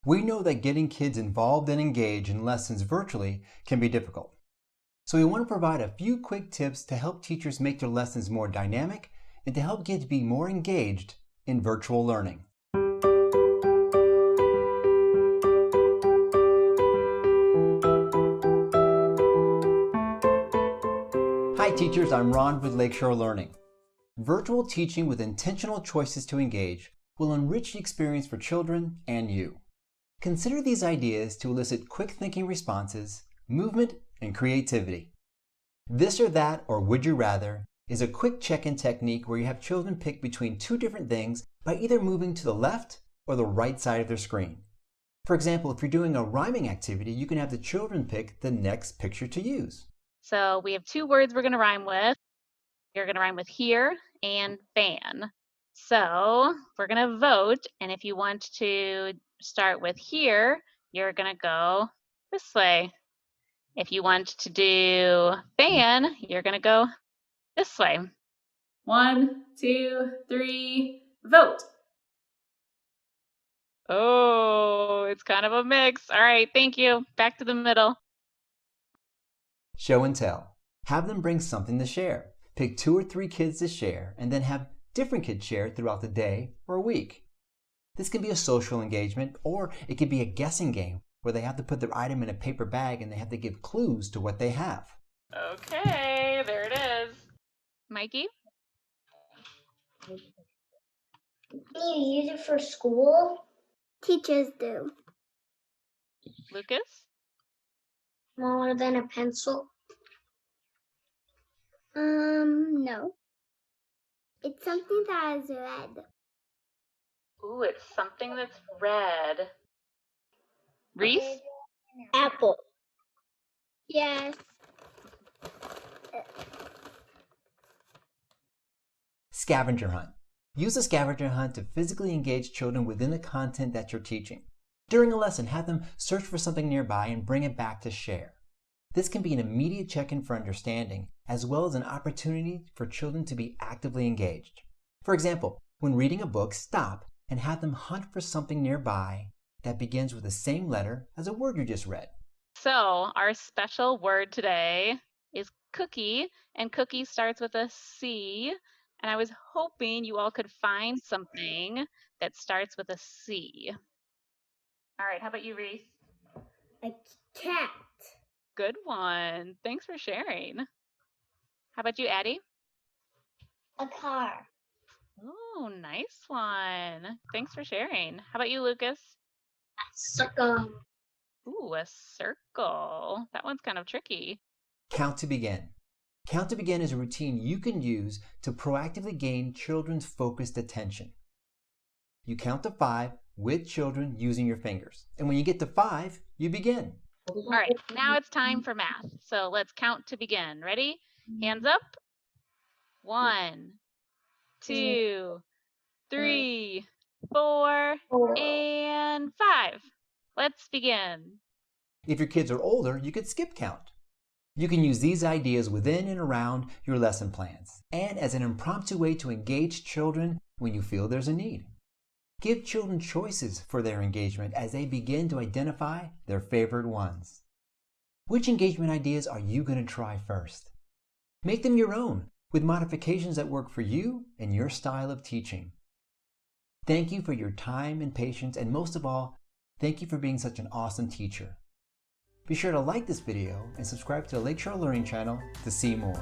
We know that getting kids involved and engaged in lessons virtually can be difficult. So we want to provide a few quick tips to help teachers make their lessons more dynamic and to help kids be more engaged in virtual learning. Hi teachers, I'm Ron with Lakeshore Learning. Virtual teaching with intentional choices to engage will enrich the experience for children and you. Consider these ideas to elicit quick thinking responses, movement, and creativity. This or that, or would you rather, is a quick check-in technique where you have children pick between two different things by either moving to the left or the right side of their screen. For example, if you're doing a rhyming activity, you can have the children pick the next picture to use. So we have two words we're going to rhyme with. You're going to rhyme with here and fan. So we're going to vote, and if you want to start with here, you're going to go this way. If you want to do fan, you're going to go this way. 1, 2, 3, vote. Oh, it's kind of a mix. All right, thank you. Back to the middle. Show and tell. Have them bring something to share. Pick 2 or 3 kids to share and then have different kids share throughout the day or week. This can be a social engagement, or it could be a guessing game where they have to put their item in a paper bag and they have to give clues to what they have. Okay, there it is. Mikey? Do you use it for school? Teachers do. Lucas? Smaller than a pencil? No. It's something that is red. Ooh, it's something that's red. Reese? Apple. Yes. Scavenger hunt. Use a scavenger hunt to physically engage children within the content that you're teaching. During a lesson, have them search for something nearby and bring it back to share. This can be an immediate check-in for understanding, as well as an opportunity for children to be actively engaged. For example, when reading a book, stop and have them hunt for something nearby that begins with the same letter as a word you just read. So our special word today is cookie, and cookie starts with a C. And I was hoping you all could find something that starts with a C. All right, how about you, Reese? A cat. Good one. Thanks for sharing. How about you, Addie? A car. Oh, nice one. Thanks for sharing. How about you, Lucas? A circle. Ooh, a circle. That one's kind of tricky. Count to begin. Count to begin is a routine you can use to proactively gain children's focused attention. You count to 5 with children using your fingers. And when you get to 5, you begin. All right, now it's time for math. So let's count to begin. Ready? Hands up. 1, 2, 3, 4, and 5. Let's begin. If your kids are older, you could skip count. You can use these ideas within and around your lesson plans and as an impromptu way to engage children when you feel there's a need. Give children choices for their engagement as they begin to identify their favorite ones. Which engagement ideas are you going to try first? Make them your own with modifications that work for you and your style of teaching. Thank you for your time and patience, and most of all, thank you for being such an awesome teacher. Be sure to like this video and subscribe to the Lakeshore Learning channel to see more.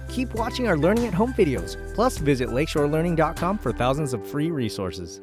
Keep watching our Learning at Home videos. Plus, visit lakeshorelearning.com for thousands of free resources.